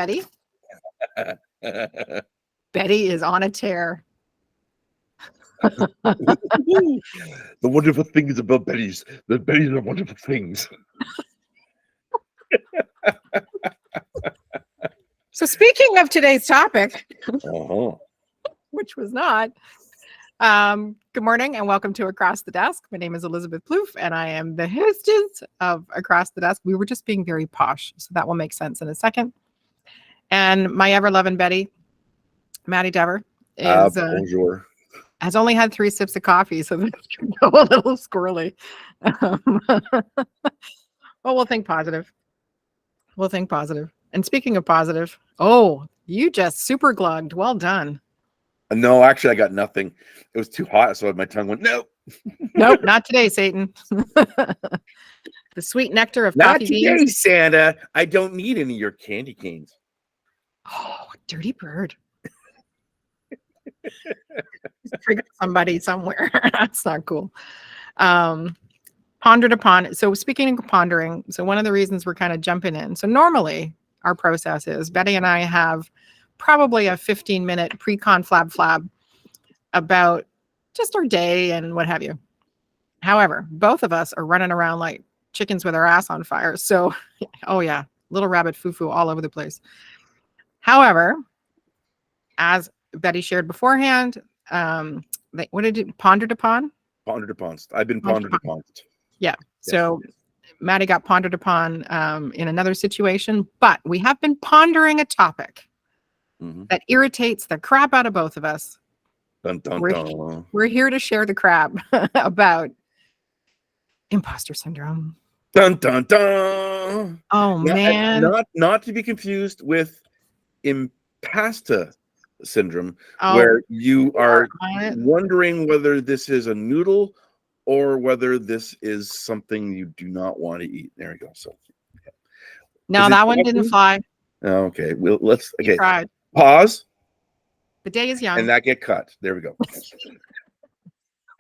Betty. Betty is on a tear. The wonderful things about Betty's. The Betty's are wonderful things. So speaking of today's topic, Uh-huh. which was not, good morning and welcome to Across the Desk. My name is Elizabeth Plouffe and I am the hostess of Across the Desk. We were just being very posh, so that will make sense in a second. And my ever-loving Betty, Maddie Dever, is Bonjour. has only had 3 sips of coffee, so this can go a little squirrely. But we'll think positive. We'll think positive. And speaking of positive, oh, you just super glugged. Well done. No, actually, I got nothing. It was too hot, so my tongue went, nope. Nope, not today, Satan. The sweet nectar of Not coffee today, beans. Santa. I don't need any of your candy canes. Oh, dirty bird. Triggered somebody somewhere. That's not cool. Pondered upon. So speaking of pondering, so one of the reasons we're kind of jumping in. So normally our process is Betty and I have probably a 15-minute pre-con flab about just our day and what have you. However, both of us are running around like chickens with our ass on fire. So, oh yeah, little rabbit foo-foo all over the place. However, as Betty shared beforehand, what did it pondered upon? Pondered upon. I've been pondered upon. Yeah. So Maddie got pondered upon in another situation, but we have been pondering a topic that irritates the crap out of both of us. Dun, dun, dun. We're here to share the crap about imposter syndrome. Dun, dun, dun. Oh, man. Not to be confused with impasta syndrome, where you are wondering whether this is a noodle or whether this is something you do not want to eat. There we go. So no, that one didn't fly. Okay. Well, let's pause. The day is young. And that get cut. There we go.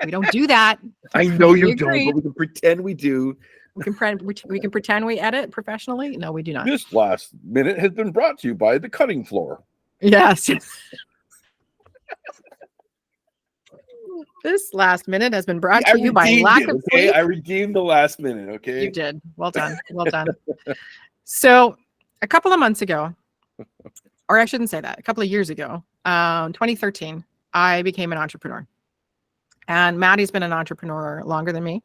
We don't do that. I know you don't, but we can pretend we do. We can pretend we edit professionally. No, we do not. This last minute has been brought to you by the cutting floor. Yes. This last minute has been brought to you by lack of sleep. I redeemed the last minute. Okay. You did. Well done. Well done. So a couple of months ago, or I shouldn't say that, a couple of years ago, 2013, I became an entrepreneur. And Maddie's been an entrepreneur longer than me.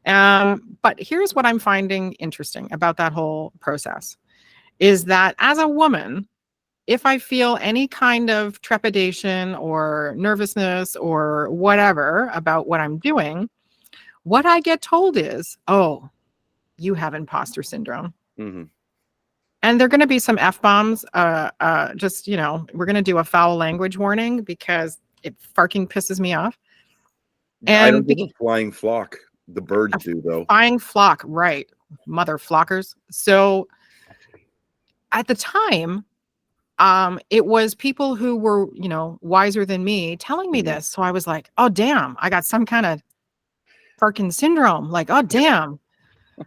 But here's what I'm finding interesting about that whole process is that as a woman, if I feel any kind of trepidation or nervousness or whatever about what I'm doing, what I get told is, oh, you have imposter syndrome. Mm-hmm. And there are going to be some F-bombs. Just, we're going to do a foul language warning because it fucking pisses me off. And I don't give a flying flock. The birds do, though. Flying flock, right. Mother flockers. So at the time, it was people who were, wiser than me telling me this. So I was like, oh, damn, I got some kind of fucking syndrome. Like, oh, damn,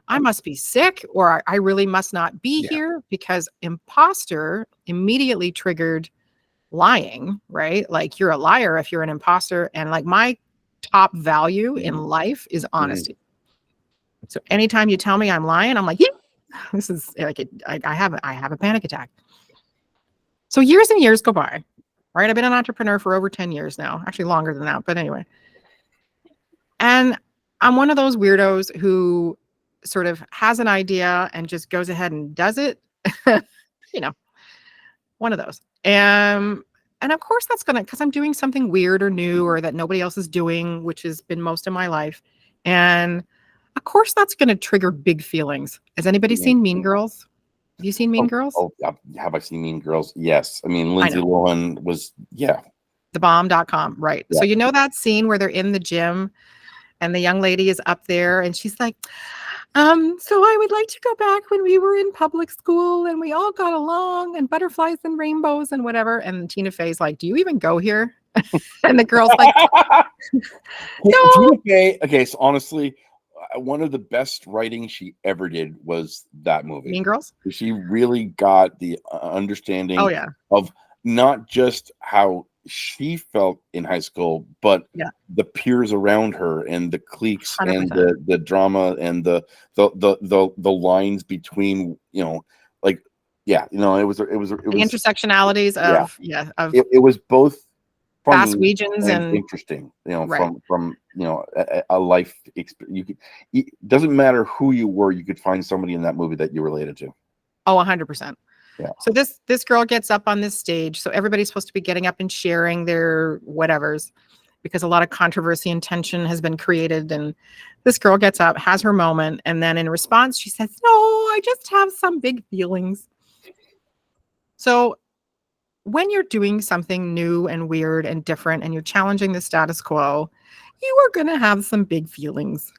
I must be sick or I really must not be here because imposter immediately triggered lying, right? Like you're a liar if you're an imposter. And like my top value in life is honesty. So anytime you tell me I'm lying, I'm like, yeah, this is like, I have a panic attack. So years and years go by, right? I've been an entrepreneur for over 10 years now, actually longer than that, but anyway. And I'm one of those weirdos who sort of has an idea and just goes ahead and does it, one of those. And of course that's because I'm doing something weird or new or that nobody else is doing, which has been most of my life. And of course that's going to trigger big feelings. Has anybody seen Mean Girls? Have you seen Mean Girls? Oh, have I seen Mean Girls? Yes. I mean, Lindsay Lohan was, thebomb.com. Right. Yeah. So that scene where they're in the gym and the young lady is up there and she's like, so I would like to go back when we were in public school and we all got along and butterflies and rainbows and whatever. And Tina Fey's like, do you even go here? And the girl's like, no. Tina Fey, okay, so honestly, one of the best writing she ever did was that movie. Mean Girls. She really got the understanding Oh yeah. of not just how she felt in high school, but the peers around her and the cliques 100%. and the drama and the lines between, you know, like, it was the intersectionalities of it was both funny Weegens and interesting, you know, from you know, a life experience. You could, it doesn't matter who you were, you could find somebody in that movie that you related to. Oh, 100%. Yeah. So this girl gets up on this stage. So everybody's supposed to be getting up and sharing their whatevers, because a lot of controversy and tension has been created. And this girl gets up, has her moment, and then in response, she says, "No, I just have some big feelings." So when you're doing something new and weird and different and you're challenging the status quo, you are going to have some big feelings.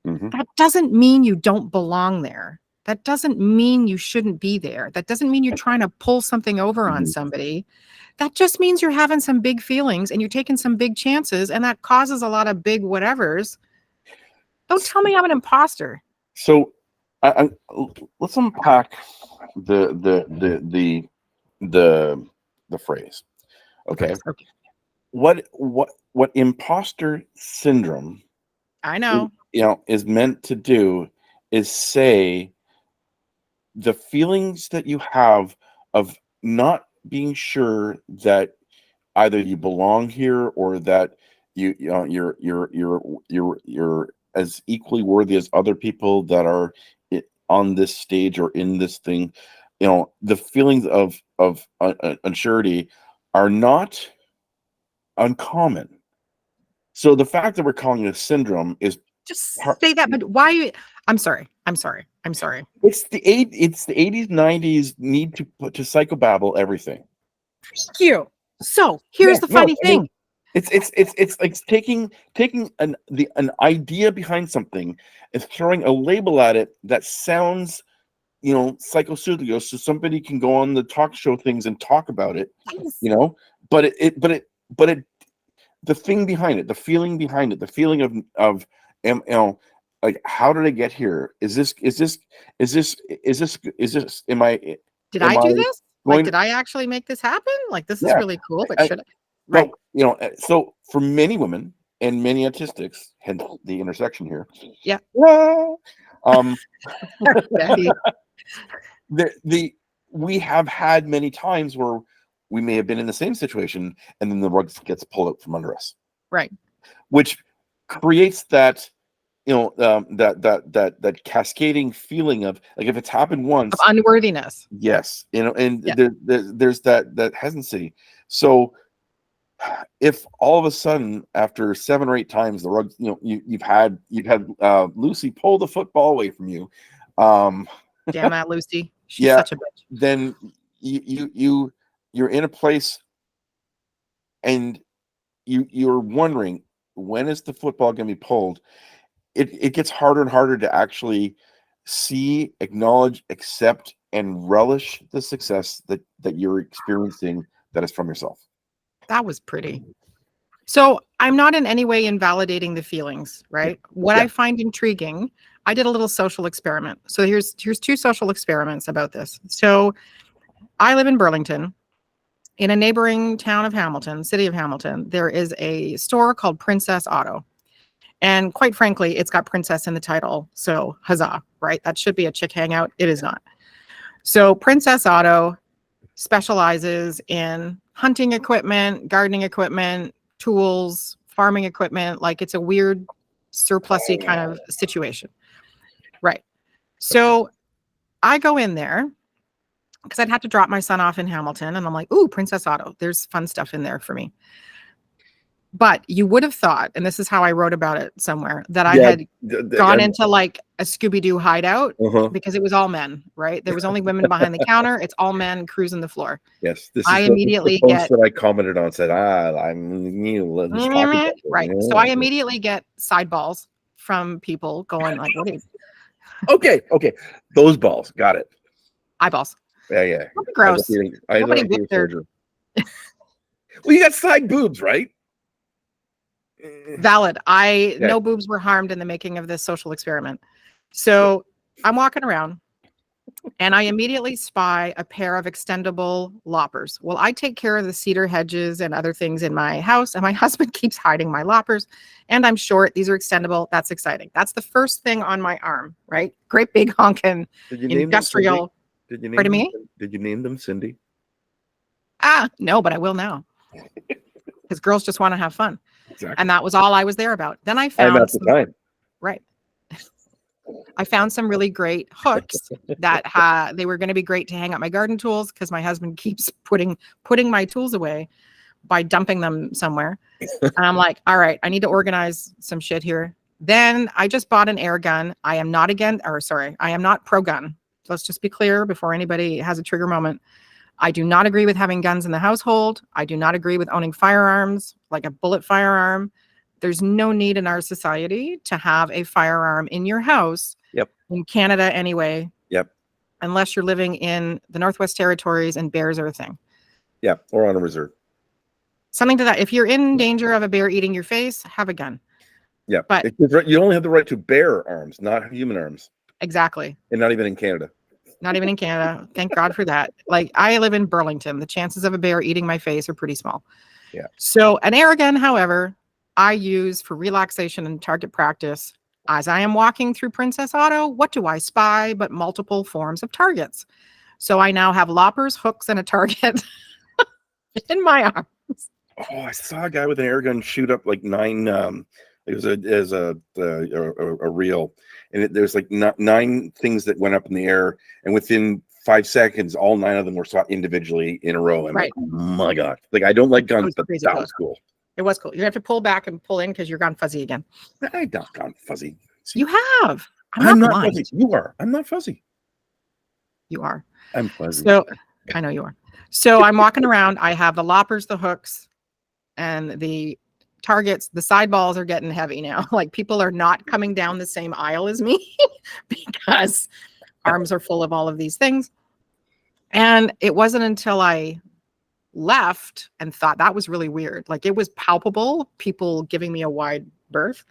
Mm-hmm. That doesn't mean you don't belong there. That doesn't mean you shouldn't be there. That doesn't mean you're trying to pull something over on somebody. That just means you're having some big feelings and you're taking some big chances, and that causes a lot of big whatevers. Don't tell me I'm an imposter. So let's unpack the phrase. Okay. What imposter syndrome, I know, is meant to do is say the feelings that you have of not being sure that either you belong here or that you're as equally worthy as other people that are on this stage or in this thing. The feelings of unsurety are not uncommon. So the fact that we're calling it a syndrome is just say that. But why? I'm sorry. It's the 80s, 90s need to psychobabble everything. Thank you. So here's the funny thing. It's like taking an idea behind something and throwing a label at it that sounds, psychoceutical, so somebody can go on the talk show things and talk about it. Yes. But the thing behind it, the feeling behind it, the feeling of like, how did I get here? Is this am I did I do this? Like, did I actually make this happen? Like, this is really cool, but should I? Right. Well, so for many women and many autistics, hence the intersection here. Yeah. We have had many times where we may have been in the same situation and then the rug gets pulled out from under us. Right. Which creates that, that cascading feeling of, like, if it's happened once, of unworthiness. Yes. And there's that hesitancy. So if all of a sudden after 7 or 8 times the rug, you've had Lucy pull the football away from you. Damn that Lucy. She's such a bitch. Then you're in a place and you're wondering, when is the football going to be pulled? It gets harder and harder to actually see, acknowledge, accept, and relish the success that you're experiencing that is from yourself. That was pretty. So I'm not in any way invalidating the feelings, right? What I find intriguing, I did a little social experiment. So here's 2 social experiments about this. So I live in Burlington. In a neighboring town of Hamilton, city of Hamilton, there is a store called Princess Auto. And quite frankly, it's got princess in the title. So huzzah, right? That should be a chick hangout. It is not. So Princess Auto specializes in hunting equipment, gardening equipment, tools, farming equipment. Like, it's a weird surplusy kind of situation. Right. So I go in there because I'd have to drop my son off in Hamilton. And I'm like, ooh, Princess Auto. There's fun stuff in there for me. But you would have thought, and this is how I wrote about it somewhere, that I had gone into like a Scooby-Doo hideout because it was all men, right? There was only women behind the counter. It's all men cruising the floor. Yes. This I is immediately the post that I commented on, said, I'm new. Right. So I immediately get side balls from people going like, what are you? Okay. Those balls. Got it. Eyeballs. Yeah. Gross. Nobody with their... Well, you got side boobs, right? Valid. No boobs were harmed in the making of this social experiment. So I'm walking around and I immediately spy a pair of extendable loppers. Well, I take care of the cedar hedges and other things in my house, and my husband keeps hiding my loppers. And I'm short. These are extendable. That's exciting. That's the first thing on my arm, right? Great big honkin' industrial. Did you name Pardon them? me? Did you name them Cindy? No, but I will now. Because girls just want to have fun. Exactly. And that was all I was there about. Then I found at the time. Right. I found some really great hooks that they were going to be great to hang up my garden tools, because my husband keeps putting my tools away by dumping them somewhere. And I'm like, all right, I need to organize some shit here. Then I just bought an air gun. I am not pro gun. Let's just be clear before anybody has a trigger moment. I do not agree with having guns in the household. I do not agree with owning firearms, like a bullet firearm. There's no need in our society to have a firearm in your house. Yep. In Canada anyway. Yep. Unless you're living in the Northwest Territories and bears are a thing. Yeah, or on a reserve. Something to that. If you're in danger of a bear eating your face, have a gun. Yeah, but you only have the right to bear arms, not human arms. Exactly. And not even in Canada. Not even in Canada. Thank God for that. Like, I live in Burlington. The chances of a bear eating my face are pretty small. Yeah. So an air gun, however, I use for relaxation and target practice. As I am walking through Princess Auto, what do I spy but multiple forms of targets? So I now have loppers, hooks, and a target in my arms. Oh, I saw a guy with an air gun shoot up like 9. It was a reel, and there's like 9 things that went up in the air, and within 5 seconds, all 9 of them were shot individually in a row. And right. Like, oh my God! Like, I don't like guns, but that was cool. It was cool. You have to pull back and pull in because you're gone fuzzy again. I'm not gone fuzzy. See, you have. I'm not fuzzy. You are. I'm not fuzzy. You are. I'm fuzzy. So I know you are. So I'm walking around. I have the loppers, the hooks, and the targets. The sideballs are getting heavy now. Like, people are not coming down the same aisle as me because arms are full of all of these things. And it wasn't until I left and thought that was really weird. Like, it was palpable, people giving me a wide berth.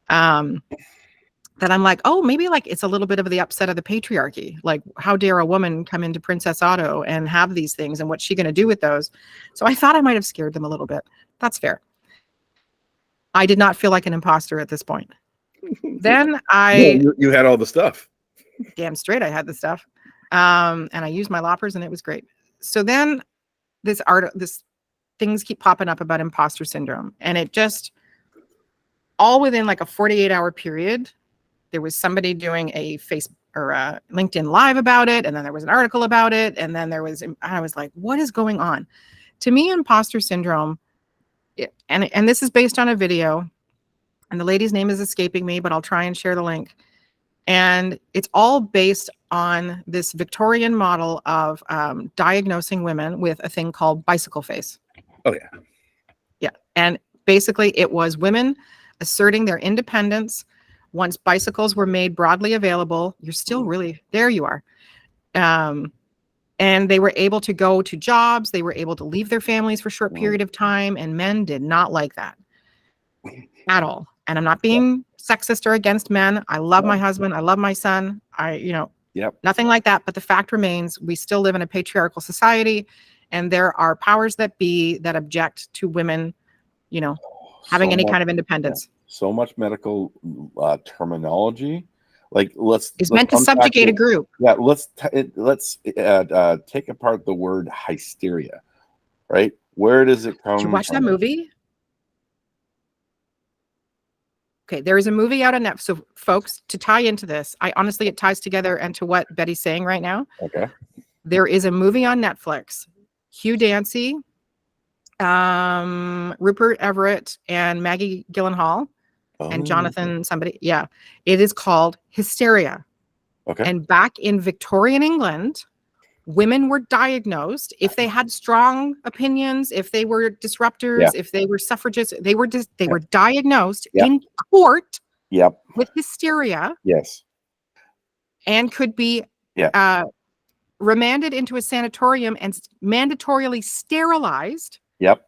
That I'm like, oh, maybe like it's a little bit of the upset of the patriarchy. Like, how dare a woman come into Princess Auto and have these things, and what's she going to do with those? So I thought I might have scared them a little bit. That's fair. I did not feel like an imposter at this point. Then you had all the stuff. Damn straight I had the stuff. And I used my loppers, and it was great. So then this things keep popping up about imposter syndrome, and it just all within like a 48-hour period, there was somebody doing a Facebook or a LinkedIn Live about it, and then there was an article about it, and then I was like, what is going on? To me, imposter syndrome, and this is based on a video, and the lady's name is escaping me, but I'll try and share the link. And it's all based on this Victorian model of diagnosing women with a thing called bicycle face. Oh, yeah. Yeah. And basically, it was women asserting their independence. Once bicycles were made broadly available, there you are. And they were able to go to jobs. They were able to leave their families for a short period of time. And men did not like that at all. And I'm not being sexist or against men. I love my husband. I love my son. Nothing like that. But the fact remains, we still live in a patriarchal society, and there are powers that be that object to women, having any kind of indendependence. So much medical terminology. Like, let's meant to subjugate a group. Yeah, let's take apart the word hysteria. Right? Where does it come? Did you watch that movie? Okay, there is a movie out on Netflix. So, folks, to tie into this, it ties together and to what Betty's saying right now. Okay. There is a movie on Netflix. Hugh Dancy, Rupert Everett, and Maggie Gyllenhaal, and Jonathan somebody. Yeah, it is called Hysteria. Okay. And back in Victorian England, women were diagnosed if they had strong opinions, if they were disruptors, if they were suffragists. They were diagnosed in court with hysteria. Yes. And could be remanded into a sanatorium and mandatorily sterilized. Yep.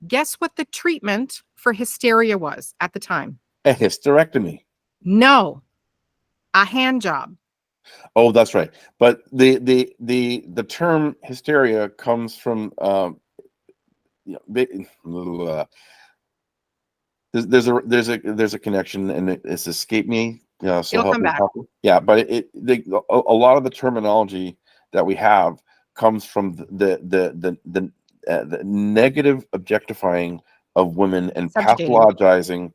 Guess what the treatment for hysteria was at the time? A hysterectomy. No, a hand job. Oh, that's right. But the term hysteria comes from there's a connection, and it's escaped me. So It'll help come me. back. Yeah, but a lot of the terminology that we have comes from the negative objectifying of women and Subjugating. pathologizing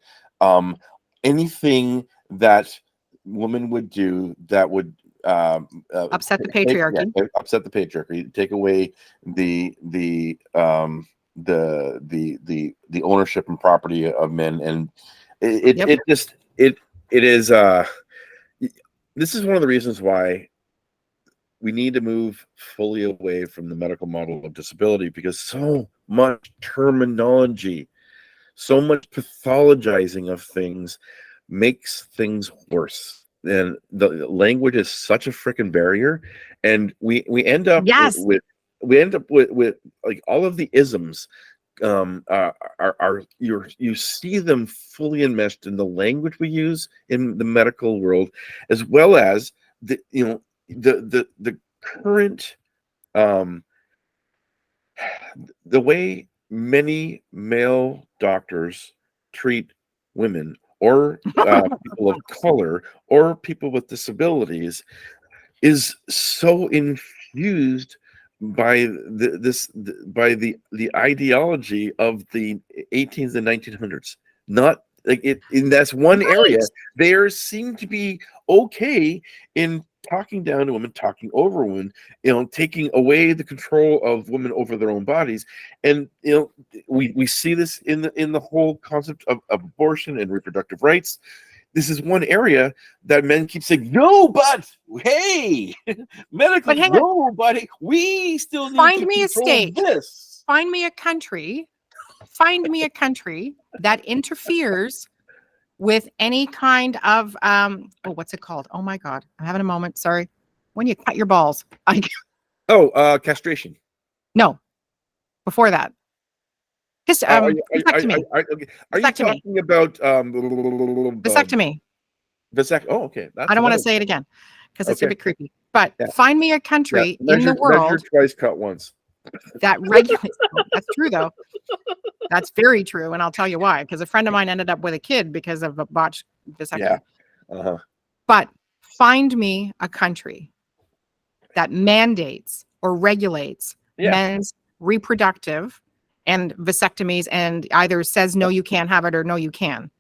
anything that women would do that would Upset the patriarchy. upset the patriarchy, take away the ownership and property of men, and it is this is one of the reasons why we need to move fully away from the medical model of disability, because so much terminology, so much pathologizing of things makes things worse. And the language is such a freaking barrier, and we end up with like all of the isms are you see them fully enmeshed in the language we use in the medical world, as well as the current the way many male doctors treat women, or people of color, or people with disabilities, is so infused by the ideology of the 18th and 1900s. Not like it in that's one area. There seem to be okay in talking down to women, talking over women, taking away the control of women over their own bodies. And we see this in the whole concept of abortion and reproductive rights. This is one area that men keep saying, no, but hey, medically, no, but hey, we still need find to me control a state. this. Find me a country that interferes with any kind of what's it called? Oh my God, I'm having a moment. Sorry. When you cut your balls. Castration. No, before that. Are you vasectomy. talking about Vasectomy? Oh, okay. I don't want to say it again because it's a bit creepy. But find me a country in the world. Measure twice, cut once. That regulates. That's true, though. That's very true, and I'll tell you why. Because a friend of mine ended up with a kid because of a botched vasectomy. Yeah. But find me a country that mandates or regulates men's reproductive and vasectomies, and either says no, you can't have it, or no, you can.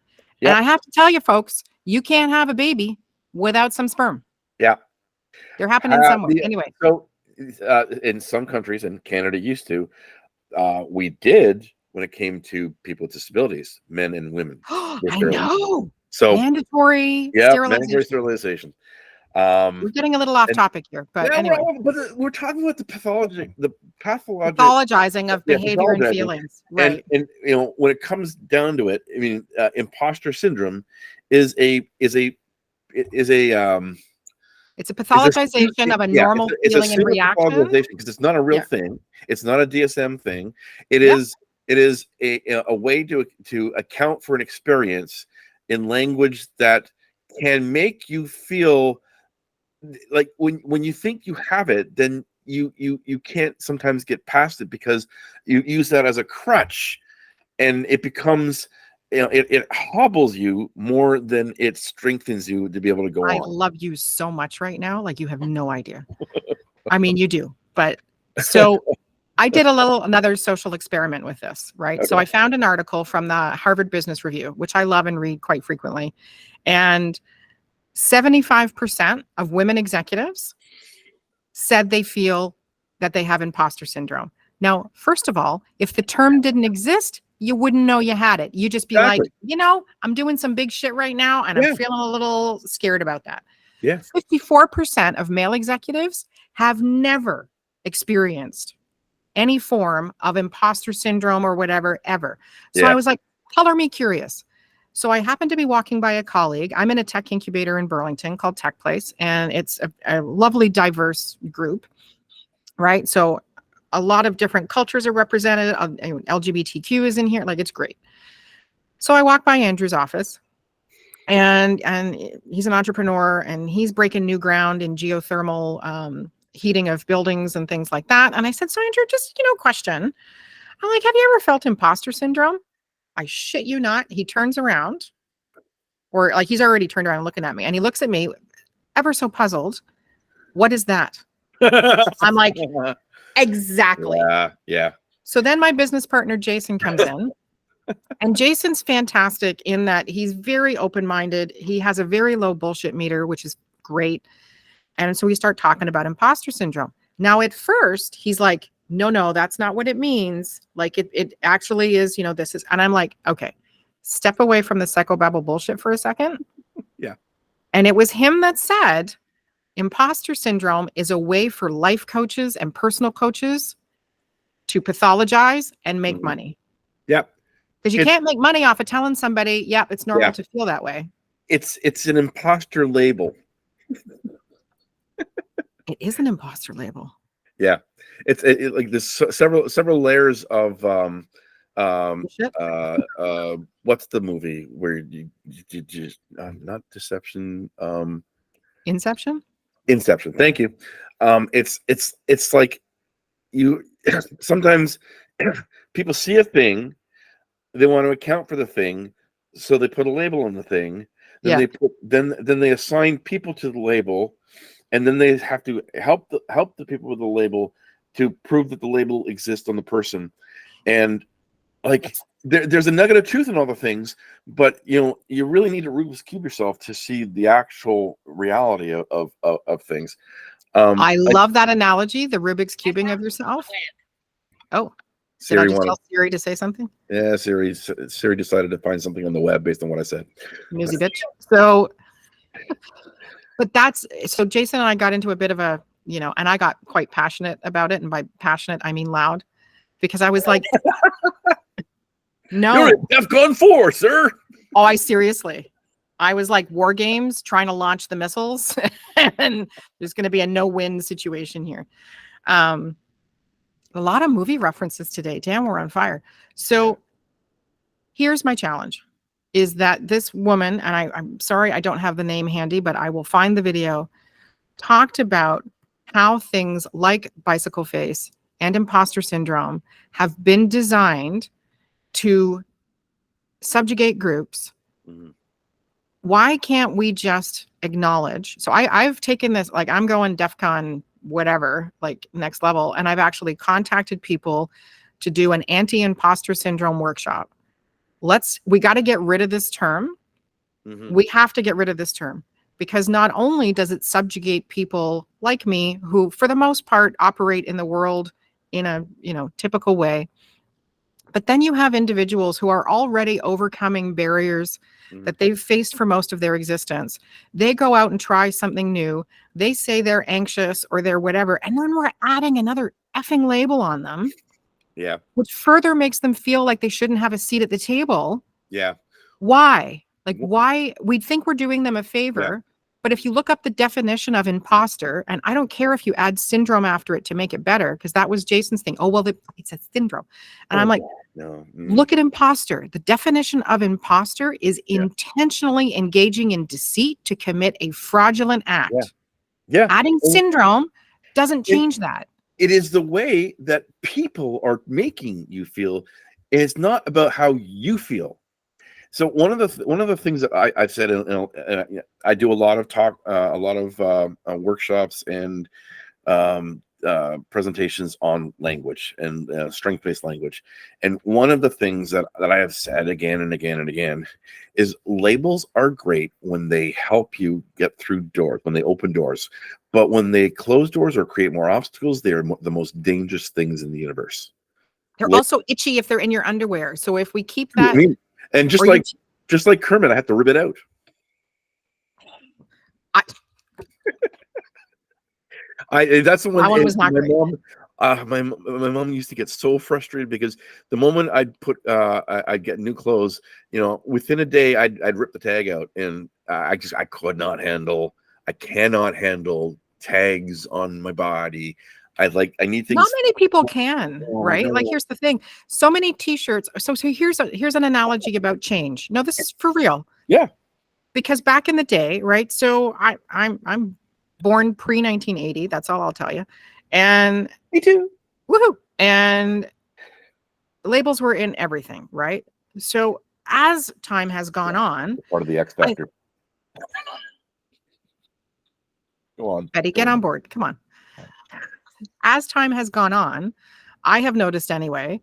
And I have to tell you, folks, you can't have a baby without some sperm. Yeah, they're happening somewhere. Anyway, so in some countries, and Canada used to, we did when it came to people with disabilities, men and women. I know. So mandatory sterilization. We're getting a little off topic here, but anyway. We're talking about the pathologizing of behavior and feelings, right? And when it comes down to it, I mean, imposter syndrome is a it's a pathologization of a normal feeling and reaction, because it's not a real thing. It's not a DSM thing. It is a way to account for an experience in language that can make you feel like when you think you have it, then you can't sometimes get past it because you use that as a crutch, and it becomes it hobbles you more than it strengthens you to be able to go on. I love you so much right now, like you have no idea. I mean, you do, but so I did another social experiment with this, right? Okay. So I found an article from the Harvard Business Review, which I love and read quite frequently, and 75% of women executives said they feel that they have imposter syndrome. Now, first of all, if the term didn't exist, you wouldn't know you had it. You'd just be like, I'm doing some big shit right now, and I'm feeling a little scared about that. Yeah. 54% of male executives have never experienced any form of imposter syndrome or whatever, ever. So I was like, color me curious. So I happened to be walking by a colleague. I'm in a tech incubator in Burlington called Tech Place, and it's a lovely, diverse group, right? So a lot of different cultures are represented. LGBTQ is in here. Like, it's great. So I walk by Andrew's office, and he's an entrepreneur, and he's breaking new ground in geothermal heating of buildings and things like that. And I said, so Andrew, just, question. I'm like, have you ever felt imposter syndrome? I shit you not. He turns around, or like he's already turned around looking at me, and he looks at me ever so puzzled. What is that? I'm like, exactly. Yeah. So then my business partner, Jason, comes in. And Jason's fantastic in that he's very open-minded. He has a very low bullshit meter, which is great. And so we start talking about imposter syndrome. Now, at first, he's like, no, that's not what it means. Like it actually is, this is, and I'm like, okay, step away from the psychobabble bullshit for a second. Yeah. And it was him that said, imposter syndrome is a way for life coaches and personal coaches to pathologize and make money. Yep. Because you can't make money off of telling somebody, yep, it's normal to feel that way. It's an imposter label. It is an imposter label. Yeah. It's like there's several layers of what's the movie where you just not Deception, Inception? Inception. Thank you. It's like you sometimes people see a thing, they want to account for the thing, so they put a label on the thing. Then they assign people to the label, and then they have to help the people with the label to prove that the label exists on the person. And like there's a nugget of truth in all the things, but you really need to Rubik's Cube yourself to see the actual reality of things. I love that analogy, the Rubik's cubing of yourself. Oh, did I just tell Siri to say something? Yeah, Siri decided to find something on the web based on what I said. Newsy bitch. So, but so Jason and I got into a bit of a, and I got quite passionate about it. And by passionate, I mean loud, because I was like, no. You're at DEFCON 4, sir. Oh, I was like war games trying to launch the missiles, and there's going to be a no-win situation here. A lot of movie references today. Damn, we're on fire. So here's my challenge, is that this woman, and I'm sorry I don't have the name handy, but I will find the video, talked about how things like bicycle face and imposter syndrome have been designed to subjugate groups. Mm-hmm. Why can't we just acknowledge? So I've taken this, like I'm going DEFCON whatever, like next level. And I've actually contacted people to do an anti-imposter syndrome workshop. We got to get rid of this term. Mm-hmm. We have to get rid of this term, because not only does it subjugate people like me, who for the most part operate in the world in a, typical way, but then you have individuals who are already overcoming barriers that they've faced for most of their existence. They go out and try something new. They say they're anxious or they're whatever. And then we're adding another effing label on them. Yeah. Which further makes them feel like they shouldn't have a seat at the table. Yeah. Why? Like, why? We'd think we're doing them a favor. Yeah. But if you look up the definition of imposter, and I don't care if you add syndrome after it to make it better, because that was Jason's thing. Oh, well, it says syndrome. And I'm like, no. Look at imposter. The definition of imposter is intentionally engaging in deceit to commit a fraudulent act. Yeah. Adding syndrome doesn't change that. It is the way that people are making you feel. It's not about how you feel. So one of the things that I've said, I do a lot of talk, a lot of workshops and presentations on language and strength-based language. And one of the things that I have said again and again and again is labels are great when they help you get through doors, when they open doors. But when they close doors or create more obstacles, they're the most dangerous things in the universe. They're also itchy if they're in your underwear. So if we keep that... And just like Kermit, I have to rip it out. That's the one. That one was not great. My mom used to get so frustrated because the moment I'd get new clothes, within a day I'd rip the tag out, and I cannot handle tags on my body. I need things. Not many people can, Oh, right? Like, no. here's the thing. So many t-shirts. So here's an analogy about change. No, this is for real. Yeah. Because back in the day, right? So I'm born pre-1980. That's all I'll tell you. And Me too. woohoo. And labels were in everything, right? So as time has gone on, Part of the X Factor. Go on. Betty, get on board. Come on. As time has gone on, I have noticed anyway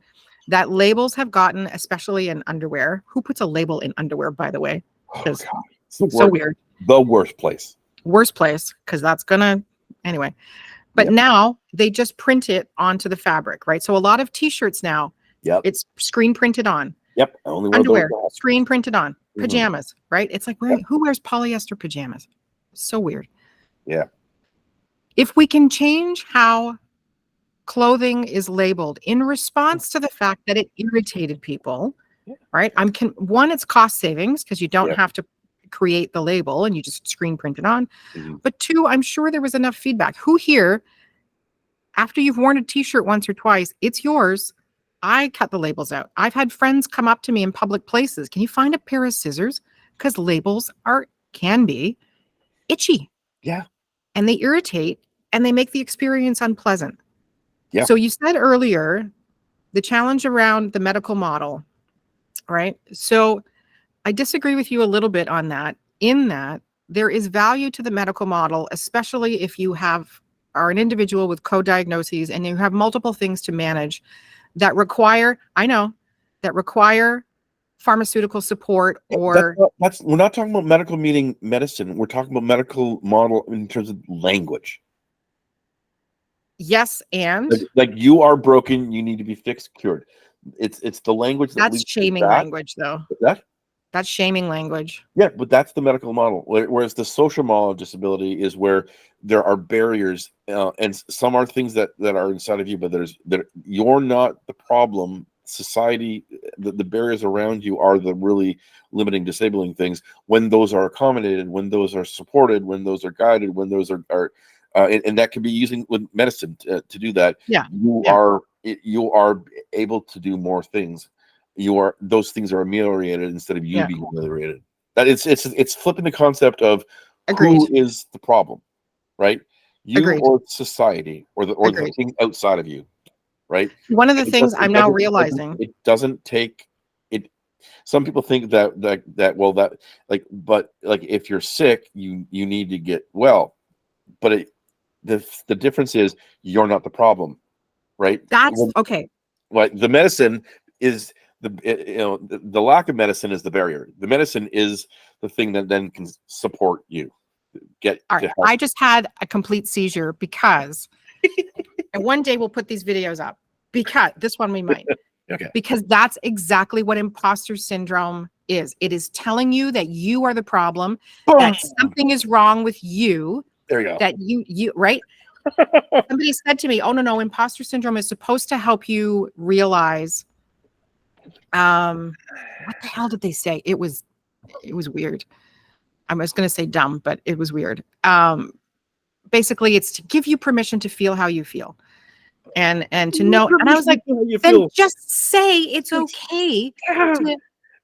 that labels have gotten, especially in underwear. Who puts a label in underwear, by the way? Because so weird. The worst place. Worst place, because that's gonna anyway. But now they just print it onto the fabric, right? So a lot of t-shirts now, it's screen printed on. Yep. Only underwear, screen printed on. Pajamas, right? It's like, who wears polyester pajamas? So weird. Yeah. If we can change how clothing is labeled in response to the fact that it irritated people, right? One, it's cost savings because you don't have to create the label and you just screen print it on. But two, I'm sure there was enough feedback. Who here, after you've worn a t-shirt once or twice, it's yours. I cut the labels out. I've had friends come up to me in public places. Can you find a pair of scissors? Because labels can be itchy. Yeah. And they irritate and they make the experience unpleasant. Yeah. So you said earlier, the challenge around the medical model, right? So I disagree with you a little bit on that, in that there is value to the medical model, especially if you are an individual with co-diagnoses and you have multiple things to manage that require pharmaceutical support or we're not talking about medical meaning medicine. We're talking about medical model in terms of language. Yes, and like you are broken, you need to be fixed, cured. It's the language that's shaming language, though. That's shaming language. Yeah, but that's the medical model. Whereas the social model of disability is where there are barriers, and some are things that are inside of you, but you're not the problem. Society, the barriers around you are the really limiting, disabling things. When those are accommodated, when those are supported, when those are guided, when those are and that can be using with medicine to do that. Yeah, you are able to do more things. Those things are ameliorated instead of you being ameliorated. That it's flipping the concept of who is the problem, right? You or society or the thing outside of you, right? One of the things I'm now realizing, it doesn't take it. Some people think but if you're sick, you need to get well, but the difference is you're not the problem, right? That's okay. Like the medicine is the lack of medicine is the barrier. The medicine is the thing that then can support you. I just had a complete seizure because, and one day we'll put these videos up because this one we might. Okay. Because that's exactly what imposter syndrome is. It is telling you that you are the problem, that something is wrong with you. There you go. That you right? Somebody said to me, "Oh no, imposter syndrome is supposed to help you realize." What the hell did they say? It was weird. I was going to say dumb, but it was weird. Basically, it's to give you permission to feel how you feel, and to know. And I was like, then just say it's okay.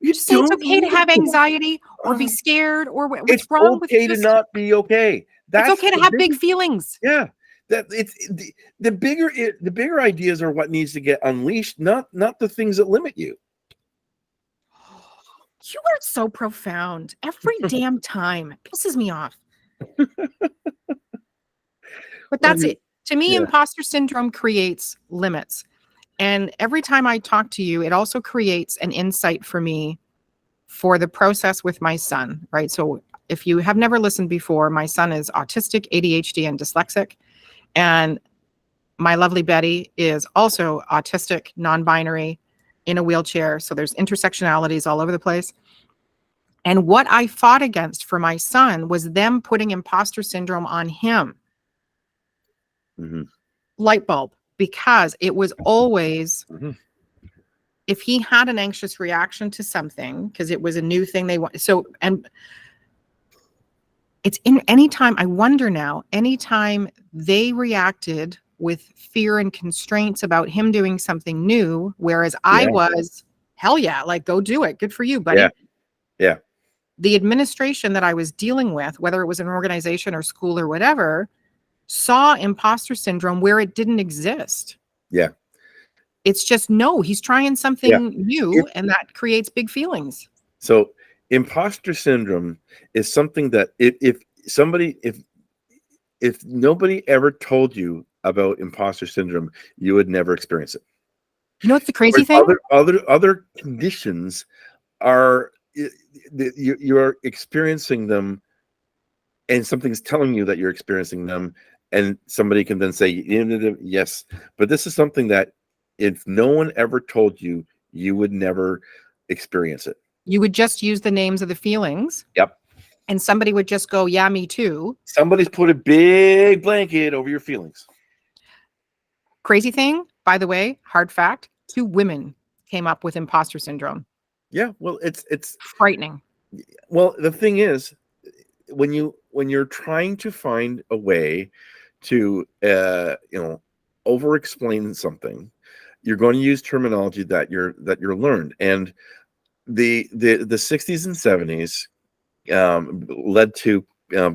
Just say it's okay to have anxiety or be scared or what's wrong with you. It's okay to not be okay. It's okay to have big feelings. Yeah, that it's the bigger ideas are what needs to get unleashed, not the things that limit you. You are so profound. Every damn time. It pisses me off. But that's it. To me, imposter syndrome creates limits. And every time I talk to you, it also creates an insight for me for the process with my son, right? So if you have never listened before, my son is autistic, ADHD, and dyslexic. And my lovely Betty is also autistic, non-binary, in a wheelchair. So there's intersectionalities all over the place. And what I fought against for my son was them putting imposter syndrome on him. Light bulb, because it was always, if he had an anxious reaction to something, because it was a new thing they want. So, and it's in anytime, I wonder now, anytime they reacted with fear and constraints about him doing something new, whereas I Yeah. was, hell yeah, like, go do it. Good for you, buddy. Yeah. Yeah. The administration that I was dealing with, whether it was an organization or school or whatever, saw imposter syndrome where it didn't exist. Yeah. It's just, no, he's trying something new, and that creates big feelings. So imposter syndrome is something that if nobody ever told you about imposter syndrome, you would never experience it. You know what's the crazy thing? Other conditions are you are experiencing them, and something's telling you that you're experiencing them, and somebody can then say yes. But this is something that if no one ever told you, you would never experience it. You would just use the names of the feelings. Yep. And somebody would just go, yeah, me too. Somebody's put a big blanket over your feelings. Crazy thing, by the way, hard fact, 2 women came up with imposter syndrome. Yeah, well, it's frightening. Well, the thing is, when you're trying to find a way to over explain something, you're going to use terminology that you're learned. And the 60s and 70s led to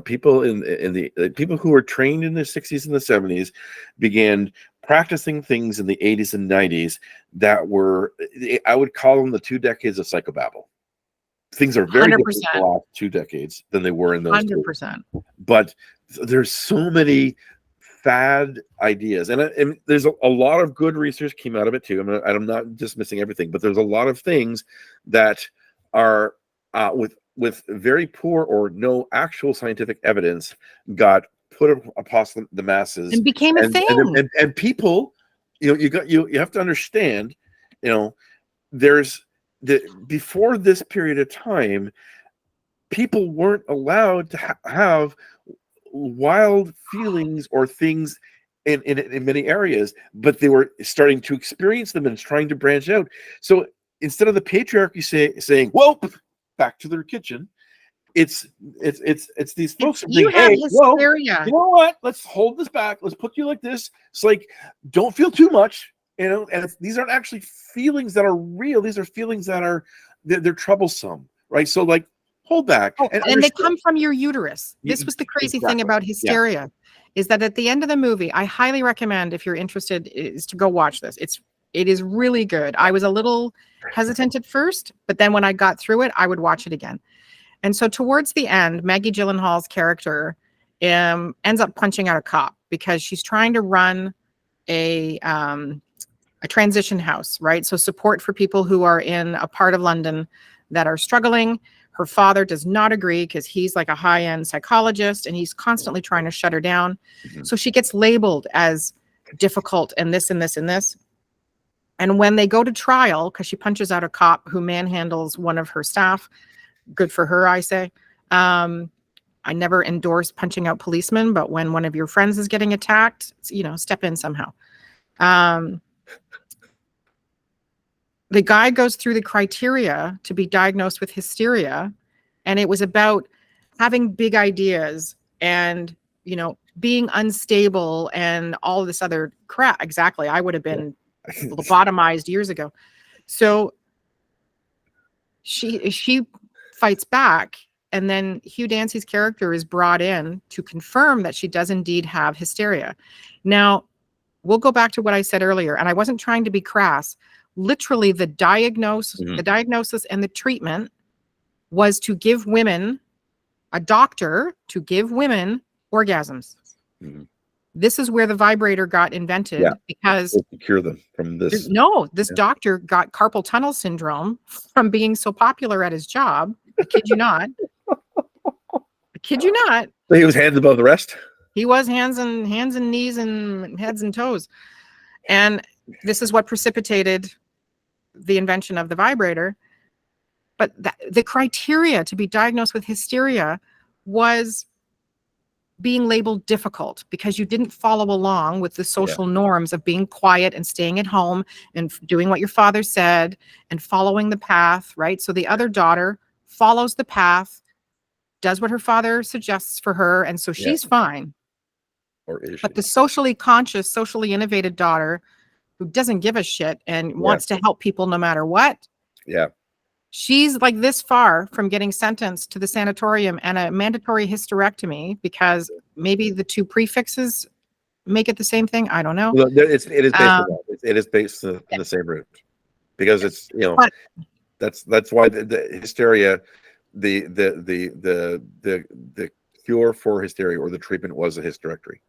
people in the people who were trained in the 60s and the 70s began practicing things in the 80s and 90s that were, I would call them the 2 decades of psychobabble. Things are very 100%. different in the last 2 decades than they were in those 100%. But there's so many fad ideas, and there's a lot of good research came out of it too. I'm not dismissing everything, but there's a lot of things that are with very poor or no actual scientific evidence got put across the masses and became a thing. And people, you have to understand, there's before this period of time, people weren't allowed to have wild feelings or things in many areas, but they were starting to experience them and trying to branch out. So instead of the patriarchy saying, "Well, back to their kitchen," it's these folks you have hysteria. You know what? Let's hold this back. Let's put you like this. It's like, don't feel too much, and these aren't actually feelings that are real. These are feelings that are they're troublesome, right? So like, hold back. And they come from your uterus. This was the crazy thing about hysteria, is that at the end of the movie, I highly recommend, if you're interested, is to go watch this. It is really good. I was a little hesitant at first, but then when I got through it, I would watch it again. And so towards the end, Maggie Gyllenhaal's character ends up punching out a cop because she's trying to run a transition house, right? So support for people who are in a part of London that are struggling. Her father does not agree because he's like a high-end psychologist and he's constantly trying to shut her down. Mm-hmm. So she gets labeled as difficult and this and this and this. And when they go to trial, because she punches out a cop who manhandles one of her staff, good for her, I say. I never endorse punching out policemen, but when one of your friends is getting attacked, step in somehow. The guy goes through the criteria to be diagnosed with hysteria, and it was about having big ideas and, being unstable and all of this other crap. Exactly. I would have been lobotomized years ago. So she fights back, and then Hugh Dancy's character is brought in to confirm that she does indeed have hysteria. Now, we'll go back to what I said earlier, and I wasn't trying to be crass. Literally, the diagnosis and the treatment was to give women, a doctor to give women orgasms. Mm-hmm. This is where the vibrator got invented because to cure them from this. This doctor got carpal tunnel syndrome from being so popular at his job. I kid you not. I kid you not. So he was hands above the rest. He was hands and knees and heads and toes. And this is what precipitated the invention of the vibrator. But the criteria to be diagnosed with hysteria was being labeled difficult because you didn't follow along with the social norms of being quiet and staying at home and doing what your father said and following the path, right? So the other daughter follows the path, does what her father suggests for her, and so she's fine. Or is But she? the socially conscious, socially innovated daughter who doesn't give a shit and wants to help people no matter what. Yeah. She's like this far from getting sentenced to the sanatorium and a mandatory hysterectomy because maybe the two prefixes make it the same thing. I don't know. Well, it is based Um, on that. It is based in the same root, because it's but that's why the hysteria, the cure for hysteria or the treatment was a hysterectomy.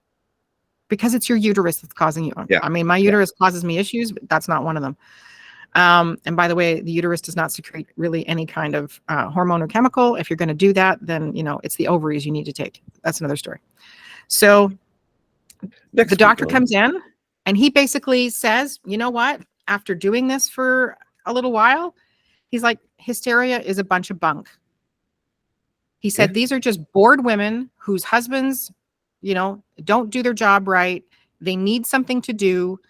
because it's your uterus that's causing you. Yeah. I mean, my uterus causes me issues, but that's not one of them. And by the way, the uterus does not secrete really any kind of hormone or chemical. If you're going to do that, then, it's the ovaries you need to take. That's another story. So the doctor comes in and he basically says, you know what? After doing this for a little while, he's like, hysteria is a bunch of bunk. He said, these are just bored women whose husbands, don't do their job right. They need something to do.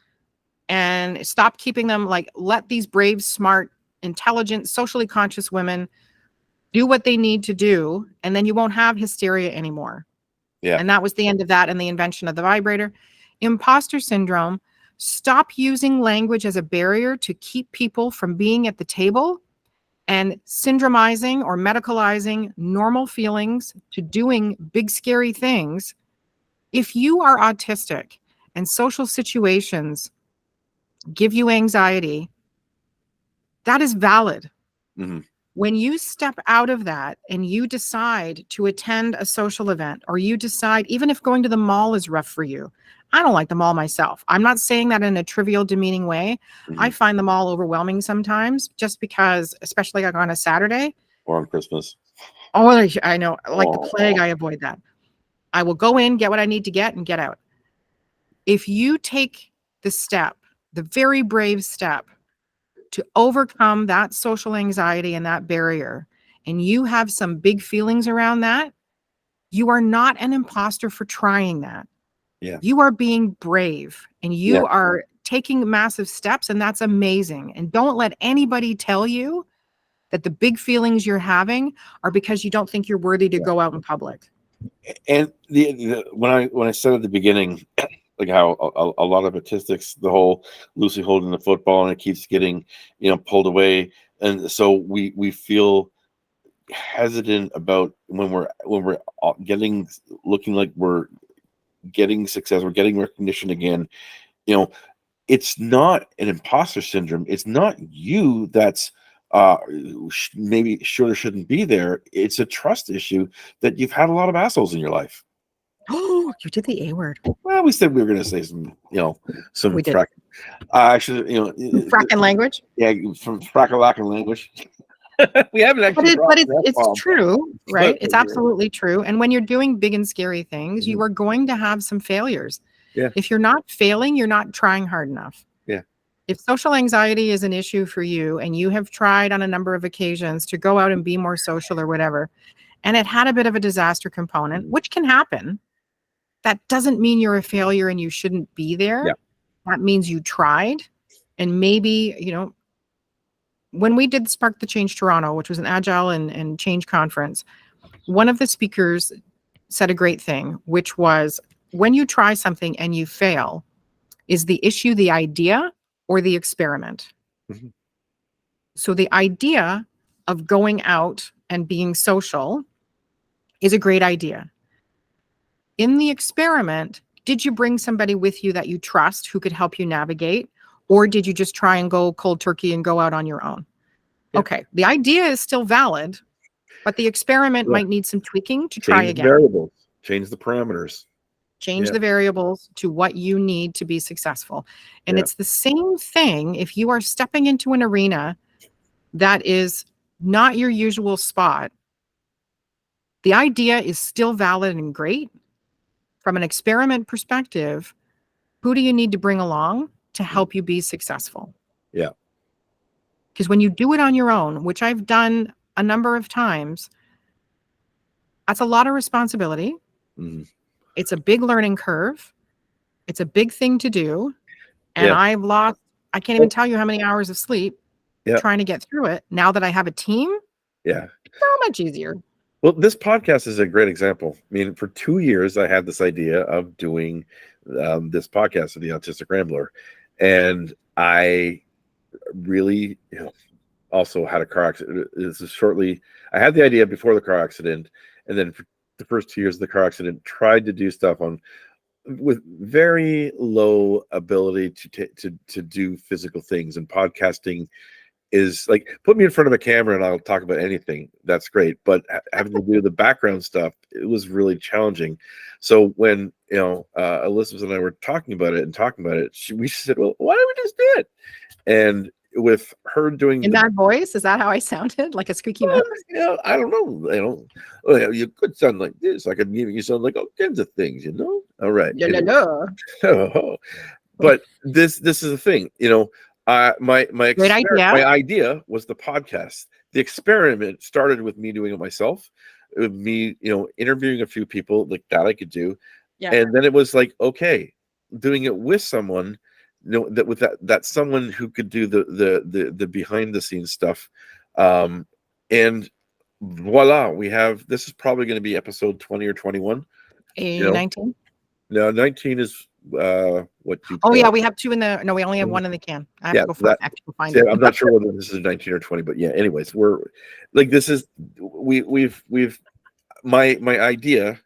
And stop keeping them, let these brave, smart, intelligent, socially conscious women do what they need to do. And then you won't have hysteria anymore. Yeah. And that was the end of that and the invention of the vibrator. Imposter syndrome. Stop using language as a barrier to keep people from being at the table and syndromizing or medicalizing normal feelings to doing big, scary things. If you are autistic and social situations give you anxiety, that is valid. Mm-hmm. When you step out of that and you decide to attend a social event, or you decide, even if going to the mall is rough for you, I don't like the mall myself. I'm not saying that in a trivial, demeaning way. Mm-hmm. I find the mall overwhelming sometimes, just because, especially like on a Saturday. Or on Christmas. Oh, I know. Like the plague, I avoid that. I will go in, get what I need to get, and get out. If you take the step, the very brave step, to overcome that social anxiety and that barrier, and you have some big feelings around that, you are not an imposter for trying that. Yeah. You are being brave and you are taking massive steps, and that's amazing. And don't let anybody tell you that the big feelings you're having are because you don't think you're worthy to go out in public. And when I said at the beginning, like how a lot of autistics, the whole Lucy holding the football and it keeps getting, pulled away, and so we feel hesitant about when we're looking like we're getting success, we're getting recognition again. It's not an imposter syndrome. It's not you that's maybe should or shouldn't be there. It's a trust issue that you've had a lot of assholes in your life. Oh, you did the A word. Well, we said we were going to say some, some We did. Actually, fracking language. Yeah, from frackalacking language. We haven't actually. But it's true, right? It's absolutely true. And when you're doing big and scary things, you are going to have some failures. Yeah. If you're not failing, you're not trying hard enough. Yeah. If social anxiety is an issue for you and you have tried on a number of occasions to go out and be more social or whatever, and it had a bit of a disaster component, which can happen, that doesn't mean you're a failure and you shouldn't be there. Yeah. That means you tried. And maybe, when we did Spark the Change Toronto, which was an agile and change conference, one of the speakers said a great thing, which was, when you try something and you fail, is the issue the idea or the experiment? Mm-hmm. So the idea of going out and being social is a great idea. In the experiment, did you bring somebody with you that you trust who could help you navigate? Or did you just try and go cold turkey and go out on your own? Yeah. Okay, the idea is still valid, but the experiment might need some tweaking to try again. Variables, change the parameters. Change the variables to what you need to be successful. And it's the same thing if you are stepping into an arena that is not your usual spot. The idea is still valid and great. From an experiment perspective, who do you need to bring along to help you be successful? Yeah. Because when you do it on your own, which I've done a number of times, that's a lot of responsibility. Mm-hmm. It's a big learning curve. It's a big thing to do. And I've lost, I can't even tell you how many hours of sleep trying to get through it. Now that I have a team, so much easier. Well, this podcast is a great example. I mean, for 2 years, I had this idea of doing this podcast of the Autistic Rambler, and I really, also had a car accident. This is shortly. I had the idea before the car accident, and then for the first 2 years of the car accident, tried to do stuff on with very low ability to do physical things, and podcasting is like, put me in front of a camera and I'll talk about anything. That's great. But having to do the background stuff, it was really challenging. So when, Elizabeth and I were talking about it, we said, well, why don't we just do it? And with her doing in that voice, is that how I sounded? Like a squeaky mouse? I don't know. You could sound like this. I could even you sound like all kinds of things, All right. But this is the thing, my idea was the podcast. The experiment started with me doing it myself, with me, interviewing a few people like that I could do, and then it was like, okay, doing it with someone, that someone who could do the behind the scenes stuff, and voila, this is probably going to be episode 20 or 21. 19. No, 19 is what you we have two we only have one in the can. I have to go find it. it. I'm not sure whether this is 19 or 20, but yeah, anyways, we're like, this is we've my idea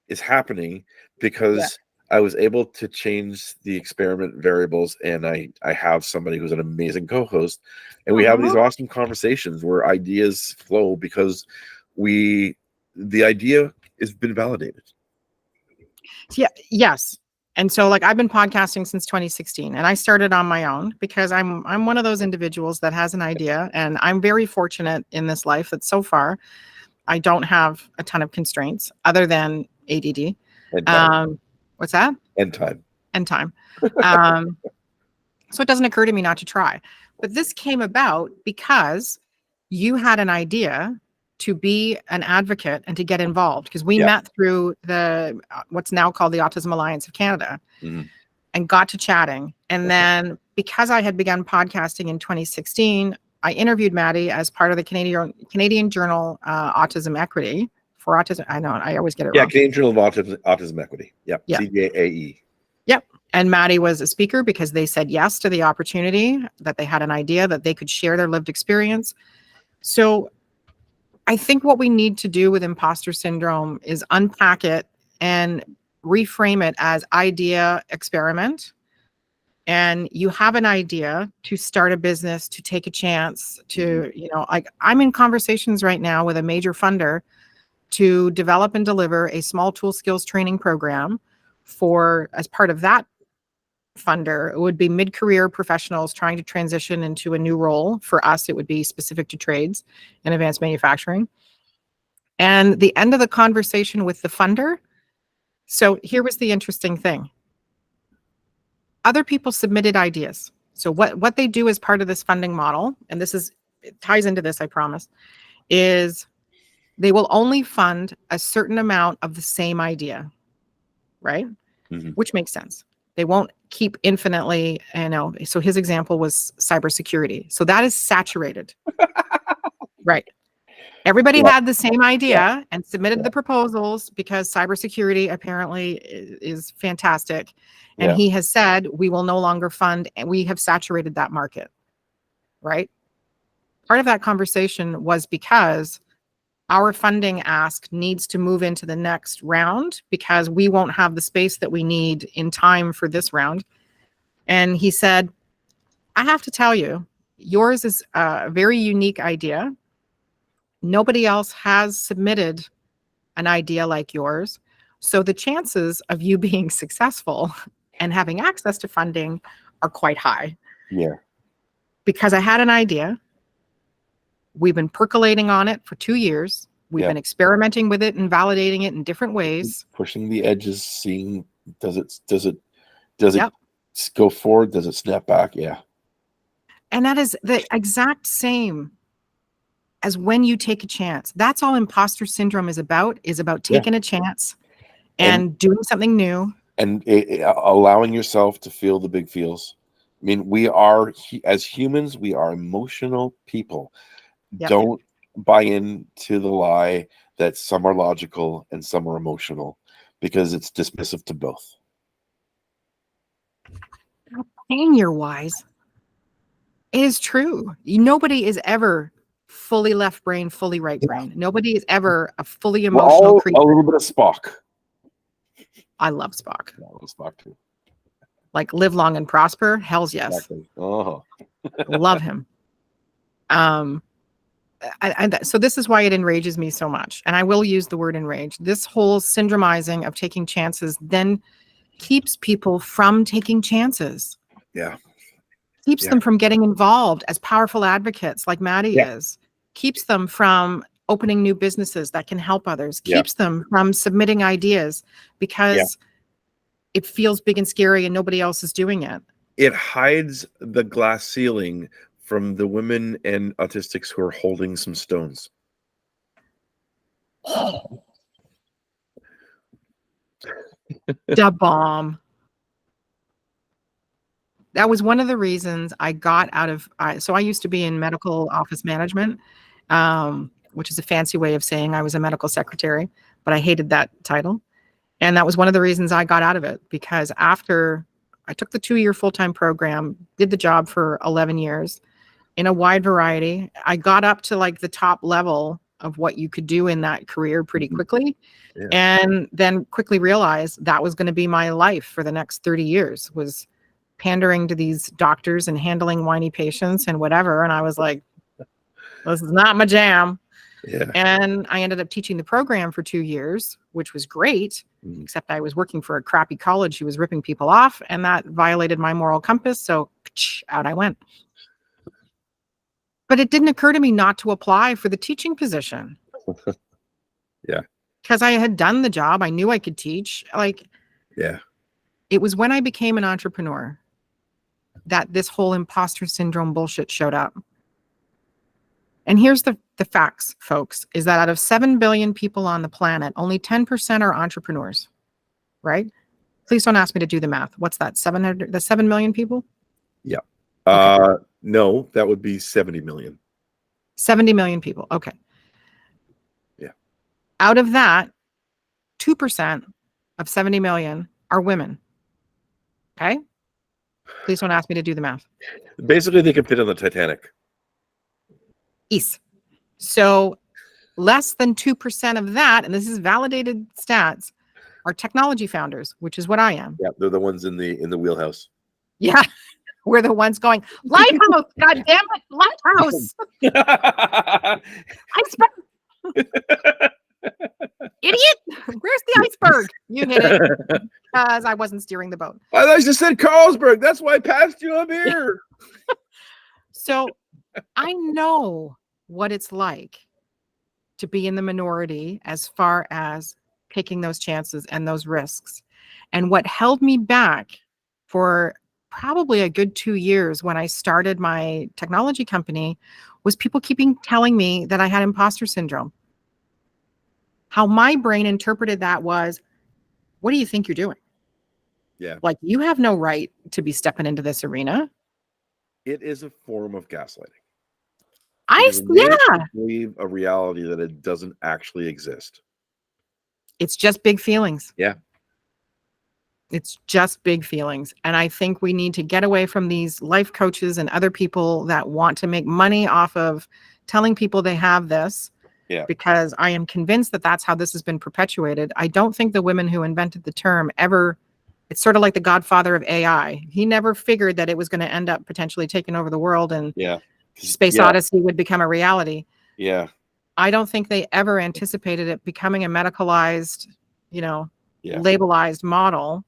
is happening because I was able to change the experiment variables, and I have somebody who's an amazing co-host, and we have these awesome conversations where ideas flow because the idea has been validated. Yeah. Yes. And so, like, I've been podcasting since 2016, and I started on my own because I'm one of those individuals that has an idea, and I'm very fortunate in this life that so far I don't have a ton of constraints other than ADD. What's that? And time. So it doesn't occur to me not to try. But this came about because you had an idea to be an advocate and to get involved, because we met through the what's now called the Autism Alliance of Canada, and got to chatting. And then because I had begun podcasting in 2016, I interviewed Maddie as part of the Canadian Journal Autism Equity for Autism. I know, I always get it wrong. Canadian Journal of Autism Equity. CJAE. Yep. And Maddie was a speaker because they said yes to the opportunity, that they had an idea that they could share their lived experience. So I think what we need to do with imposter syndrome is unpack it and reframe it as idea experiment. And you have an idea to start a business, to take a chance, to, like, I'm in conversations right now with a major funder to develop and deliver a small tool skills training program as part of that funder. It would be mid-career professionals trying to transition into a new role. For us, it would be specific to trades and advanced manufacturing. And the end of the conversation with the funder. So here was the interesting thing. Other people submitted ideas. So what they do as part of this funding model, and it ties into this, I promise, is they will only fund a certain amount of the same idea, right? Which makes sense. They won't keep infinitely, so his example was cybersecurity. So that is saturated, right? Everybody had the same idea and submitted the proposals because cybersecurity apparently is fantastic. And he has said, we will no longer fund, and we have saturated that market, right? Part of that conversation was because our funding ask needs to move into the next round because we won't have the space that we need in time for this round. And he said, I have to tell you, yours is a very unique idea. Nobody else has submitted an idea like yours. So the chances of you being successful and having access to funding are quite high. Yeah. Because I had an idea. We've been percolating on it for 2 years. We've been experimenting with it and validating it in different ways. Pushing the edges, seeing does it go forward? Does it snap back? Yeah. And that is the exact same as when you take a chance. That's all imposter syndrome is about taking a chance and doing something new. And allowing yourself to feel the big feels. I mean, as humans, we are emotional people. Don't buy into the lie that some are logical and some are emotional, because it's dismissive to both. Dang, you're wise. It is true. Nobody is ever fully left brain, fully right brain. Nobody is ever a fully emotional Well, creature. a little bit of Spock. I love Spock. Yeah, I love Spock too. Like live long and prosper. Hell's yes. Exactly. Oh. Love him. So this is why it enrages me so much. And I will use the word enrage. This whole syndromizing of taking chances then keeps people from taking chances. Yeah. Keeps them from getting involved as powerful advocates like Maddie is. Keeps them from opening new businesses that can help others. Keeps them from submitting ideas because it feels big and scary and nobody else is doing it. It hides the glass ceiling from the women and autistics who are holding some stones. Da bomb. That was one of the reasons I got out of, so I used to be in medical office management, which is a fancy way of saying I was a medical secretary, but I hated that title. And that was one of the reasons I got out of it, because after I took the 2-year full-time program, did the job for 11 years in a wide variety, I got up to like the top level of what you could do in that career pretty quickly. And then quickly realized that was going to be my life for the next 30 years, was pandering to these doctors and handling whiny patients and whatever. And I was like, this is not my jam. And I ended up teaching the program for 2 years, which was great, except I was working for a crappy college who was ripping people off, and that violated my moral compass. So out I went. But it didn't occur to me not to apply for the teaching position. Because I had done the job. I knew I could teach. It was when I became an entrepreneur that this whole imposter syndrome bullshit showed up. And here's the facts, folks, is that out of 7 billion people on the planet, only 10% are entrepreneurs, right? Please don't ask me to do the math. What's that? 7 million people? Yeah. Okay. No, that would be 70 million. 70 million people. Okay. Yeah. Out of that, 2% of 70 million are women. Okay. Please don't ask me to do the math. Basically, they can fit on the Titanic. So less than 2% of that, and this is validated stats, are technology founders, which is what I am. Yeah, they're the ones in the wheelhouse. Yeah. We're the ones going, lighthouse, God damn it, lighthouse. Iceberg. Idiot. Where's the iceberg? You hit it because I wasn't steering the boat. I just said Carlsberg. That's why I passed you up here. So I know what it's like to be in the minority as far as taking those chances and those risks. And what held me back for probably a good 2 years when I started my technology company was people keeping telling me that I had imposter syndrome. How my brain interpreted that was, what do you think you're doing? Yeah. Like, you have no right to be stepping into this arena. It is a form of gaslighting. Believe a reality that it doesn't actually exist. It's just big feelings. Yeah. It's just big feelings. And I think we need to get away from these life coaches and other people that want to make money off of telling people they have this. Yeah. Because I am convinced that that's how this has been perpetuated. I don't think the women who invented the term ever, it's sort of like the godfather of AI. He never figured that it was going to end up potentially taking over the world and Space Odyssey would become a reality. Yeah. I don't think they ever anticipated it becoming a medicalized, labelized model.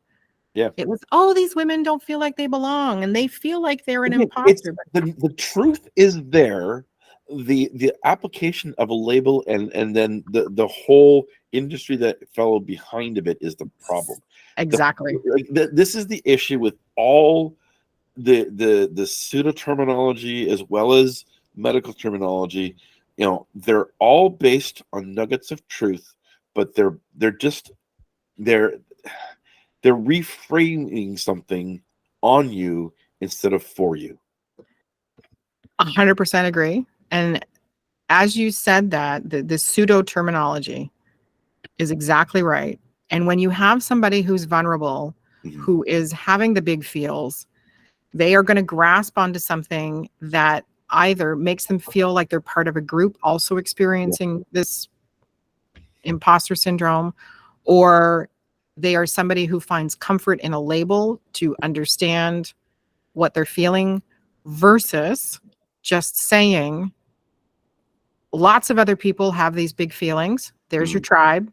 Yeah. It was, these women don't feel like they belong and they feel like they're an imposter. The truth is there. The application of a label and then the whole industry that fell behind of it is the problem. Exactly. This is the issue with all the pseudo terminology as well as medical terminology. They're all based on nuggets of truth, but they're reframing something on you instead of for you. 100% agree. And as you said that, the pseudo terminology is exactly right. And when you have somebody who's vulnerable, who is having the big feels, they are going to grasp onto something that either makes them feel like they're part of a group also experiencing this imposter syndrome, or they are somebody who finds comfort in a label to understand what they're feeling, versus just saying, lots of other people have these big feelings. There's your tribe.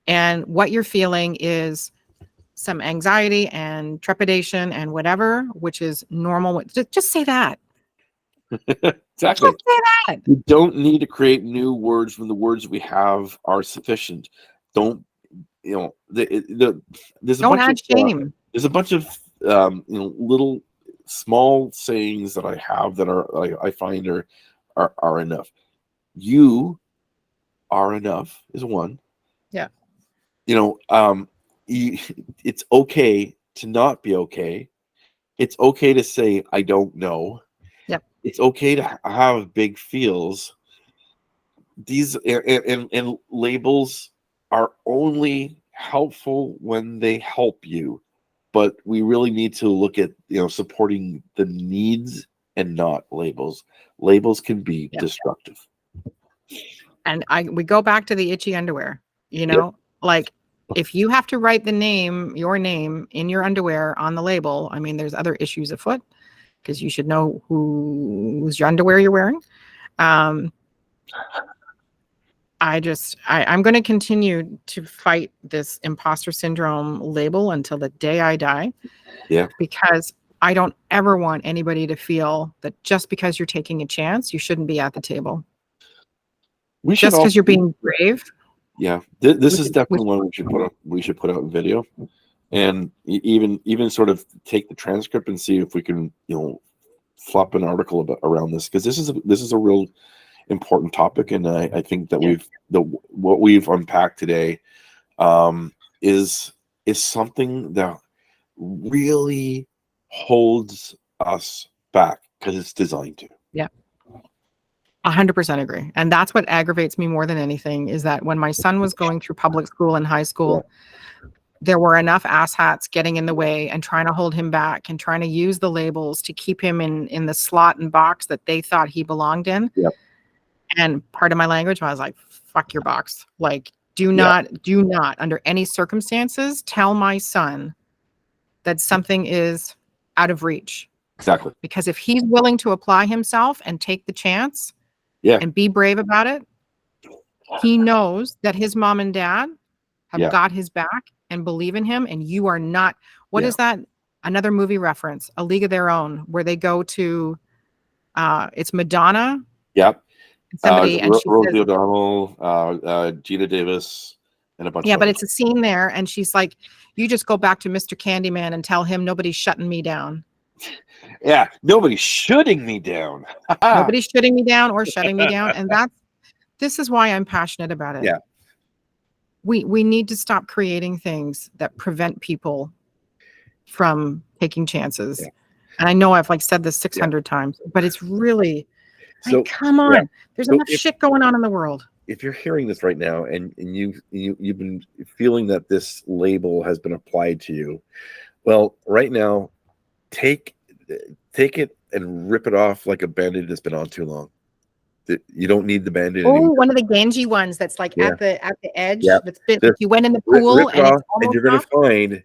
And what you're feeling is some anxiety and trepidation and whatever, which is normal. Just say that. Exactly. Just say that. You don't need to create new words when the words we have are sufficient. Don't, you know, there's a Don't bunch add of shame. there's a bunch of little small sayings that I have that I find are enough. You are enough is one. Yeah. You know, it's okay to not be okay. It's okay to say I don't know. Yep. It's okay to have big feels. These and labels are only helpful when they help you, but we really need to look at, you know, supporting the needs and not labels. Labels can be destructive. And we go back to the itchy underwear, you know, like if you have to write your name in your underwear on the label, I mean, there's other issues afoot because you should know whose underwear you're wearing. I'm going to continue to fight this imposter syndrome label until the day I die. Yeah. Because I don't ever want anybody to feel that just because you're taking a chance, you shouldn't be at the table. Just because you're being brave. Yeah, this is definitely one we should put out in video, and even sort of take the transcript and see if we can, you know, flop an article around this, because this is a real important topic, and I think that what we've unpacked today is something that really holds us back because it's designed to. Yeah. 100% agree. And that's what aggravates me more than anything, is that when my son was going through public school and high school, there were enough asshats getting in the way and trying to hold him back and trying to use the labels to keep him in the slot and box that they thought he belonged in. Yep. And part of my language, I was like, fuck your box. Like, do not under any circumstances tell my son that something is out of reach. Exactly. Because if he's willing to apply himself and take the chance, and be brave about it, he knows that his mom and dad have got his back and believe in him. And you are not. What is that? Another movie reference, A League of Their Own, where they go to, it's Madonna. Yep. Somebody and she Rosie says, O'Donnell, Gina Davis, and a bunch. Yeah, but it's a scene there, and she's like, "You just go back to Mr. Candyman and tell him nobody's shutting me down." Yeah, nobody's shutting me down. Nobody's shutting me down or shutting me down, and this is why I'm passionate about it. Yeah. We need to stop creating things that prevent people from taking chances. Yeah. And I know I've said this 600 times, but it's really come on. There's enough shit going on in the world. If you're hearing this right now and you've been feeling that this label has been applied to you, well, right now, take it and rip it off like a Band-Aid that's been on too long. You don't need the Band-Aid anymore. One of the Genji ones that's at the edge. Yeah. That's been, you went in the pool and it's and you're going to find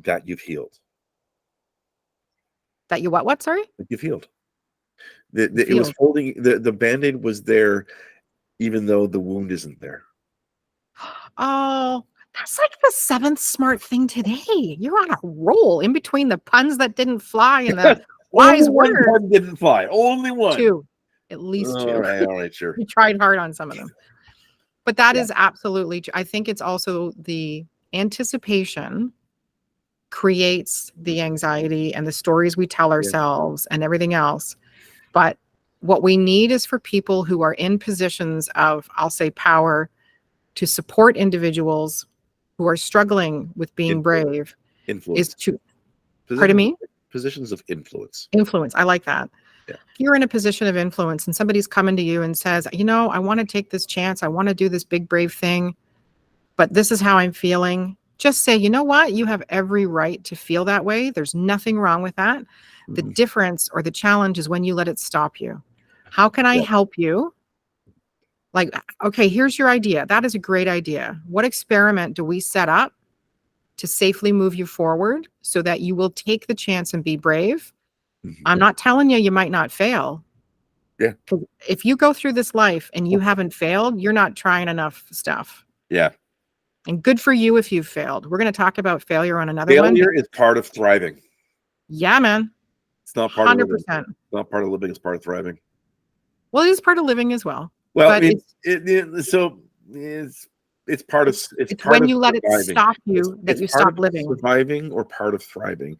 that you've healed. That you what? Sorry? You've healed. It was holding the Band-Aid was there, even though the wound isn't there. Oh, that's like the 7th smart thing today. You're on a roll in between the puns that didn't fly and the wise words. One pun didn't fly. Only one. 2. At least 2. All right, sure. We tried hard on some of them. But that is absolutely, I think it's also the anticipation creates the anxiety and the stories we tell ourselves and everything else. But what we need is for people who are in positions of, I'll say, power to support individuals who are struggling with being brave. Influence. Pardon me? Positions of influence. Influence. I like that. Yeah. If you're in a position of influence and somebody's coming to you and says, I want to take this chance. I want to do this big, brave thing, but this is how I'm feeling. Just say, you know what? You have every right to feel that way. There's nothing wrong with that. The difference or the challenge is when you let it stop you. How can I help you? Like, okay, here's your idea. That is a great idea. What experiment do we set up to safely move you forward so that you will take the chance and be brave? I'm not telling you might not fail. Yeah. If you go through this life and you haven't failed, you're not trying enough stuff. Yeah. And good for you if you've failed. We're going to talk about failure on another one. Failure is part of thriving. Yeah, man. It's not part 100%. of living. It's not part of living. It's part of thriving. Well, it is part of living as well. Well, but it's part of it's when you let it stop you that you stop living. Surviving or part of thriving.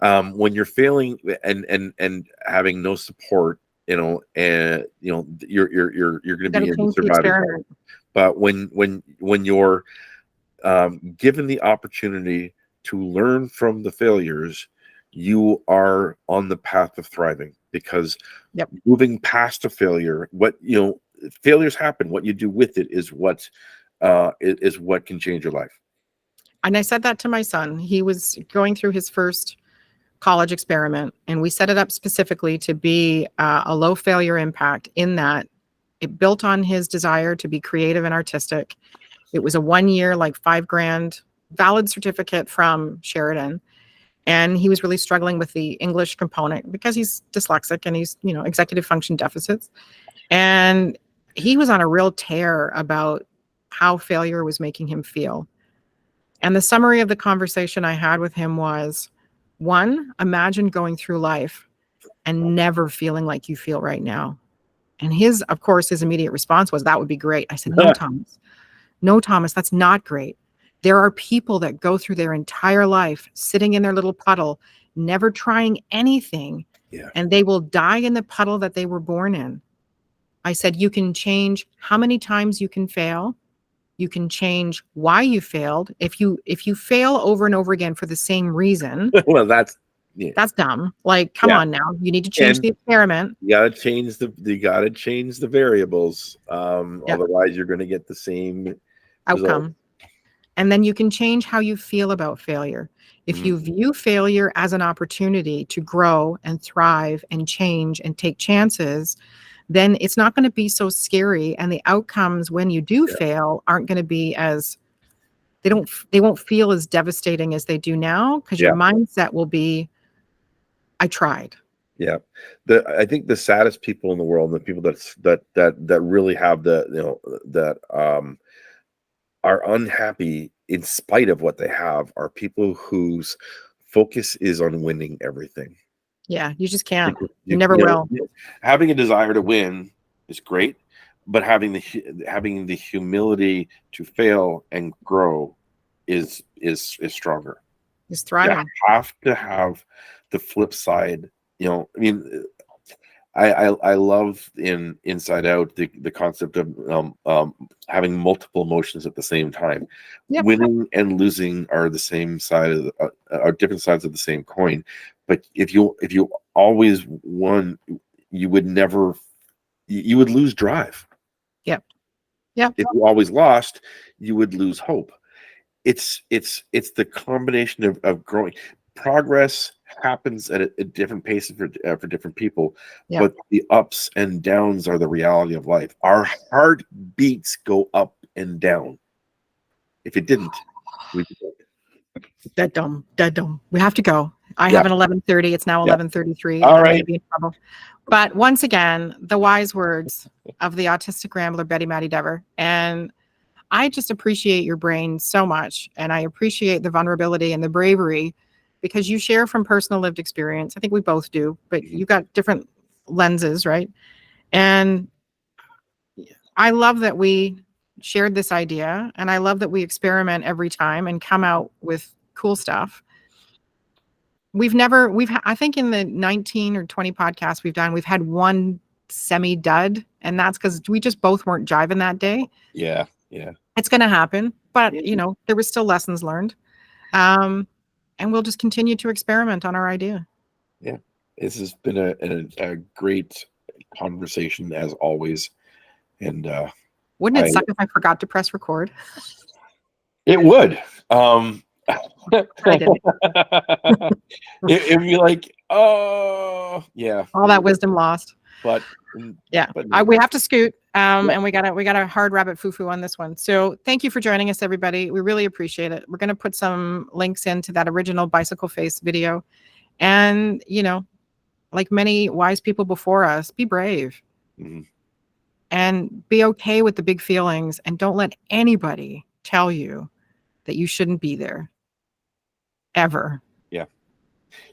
When you're failing and having no support, you're going to be in surviving. But when you're given the opportunity to learn from the failures, you are on the path of thriving, because moving past a failure, failures happen. What you do with it is what can change your life. And I said that to my son. He was going through his first college experiment, and we set it up specifically to be a low failure impact, in that it built on his desire to be creative and artistic. It was a 1 year, like $5,000 valid certificate from Sheridan. And he was really struggling with the English component because he's dyslexic and he's, executive function deficits. And he was on a real tear about how failure was making him feel. And the summary of the conversation I had with him was, 1, imagine going through life and never feeling like you feel right now. And his immediate response was, that would be great. I said, no, Thomas, that's not great. There are people that go through their entire life sitting in their little puddle, never trying anything, and they will die in the puddle that they were born in. I said, you can change how many times you can fail. You can change why you failed. If you fail over and over again for the same reason, well, that's dumb. Like, come on now. You need to change the experiment. You gotta change the variables. Otherwise you're gonna get the same outcome. Result. And then you can change how you feel about failure. If you view failure as an opportunity to grow and thrive and change and take chances, then it's not going to be so scary. And the outcomes when you do fail aren't going to be they won't feel as devastating as they do now, because your mindset will be, I tried. Yeah. I think the saddest people in the world, and the people that really have that are unhappy in spite of what they have, are people whose focus is on winning everything. Yeah, you just can't. You never will. Having a desire to win is great, but having the humility to fail and grow is stronger. Is thriving. You have to have the flip side. I love in Inside Out the concept of having multiple emotions at the same time. Yep. Winning and losing are the same side of are different sides of the same coin. But if you always won, you would lose drive. Yep. Yep. If you always lost, you would lose hope. It's the combination of growing. Progress happens at a different pace for different people, but the ups and downs are the reality of life. Our heartbeats go up and down. If it didn't, we'd be dead dumb. We have to go. I have an 11:30. It's now 11:33. All I'm right. going to be in trouble. But once again, the wise words of the autistic rambler, Betty Maddie Dever. And I just appreciate your brain so much. And I appreciate the vulnerability and the bravery, because you share from personal lived experience. I think we both do, but you got different lenses, right? And I love that we shared this idea, and I love that we experiment every time and come out with cool stuff. I think in the 19 or 20 podcasts we've done, we've had one semi dud, and that's because we just both weren't jiving that day. Yeah. It's going to happen, but there were still lessons learned. And we'll just continue to experiment on our idea. Yeah. This has been a great conversation as always. And wouldn't it suck if I forgot to press record? It would. I didn't. It'd be like, oh yeah, all that wisdom lost. But yeah, we have to scoot. And we got a hard rabbit foo-foo on this one. So thank you for joining us, everybody. We really appreciate it. We're going to put some links into that original bicycle face video. And, you know, like many wise people before us, be brave. Mm-hmm. And be okay with the big feelings. And don't let anybody tell you that you shouldn't be there. Ever. Yeah.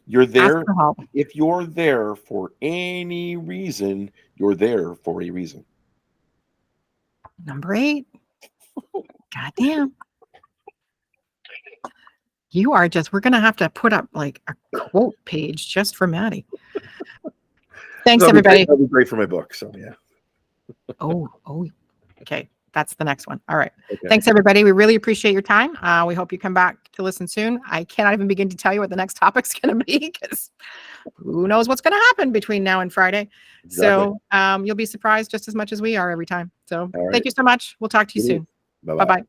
You're there. If you're there for any reason, you're there for a reason. Number 8. Goddamn. You are just, we're going to have to put up like a quote page just for Maddie. Thanks, everybody. That'll be great for my book. So, yeah. Oh, okay. That's the next one. All right. Okay. Thanks, everybody. We really appreciate your time. We hope you come back to listen soon. I cannot even begin to tell you what the next topic's going to be because who knows what's going to happen between now and Friday. Exactly. So you'll be surprised just as much as we are every time. So thank you so much. We'll talk to you soon. Bye-bye. Bye-bye.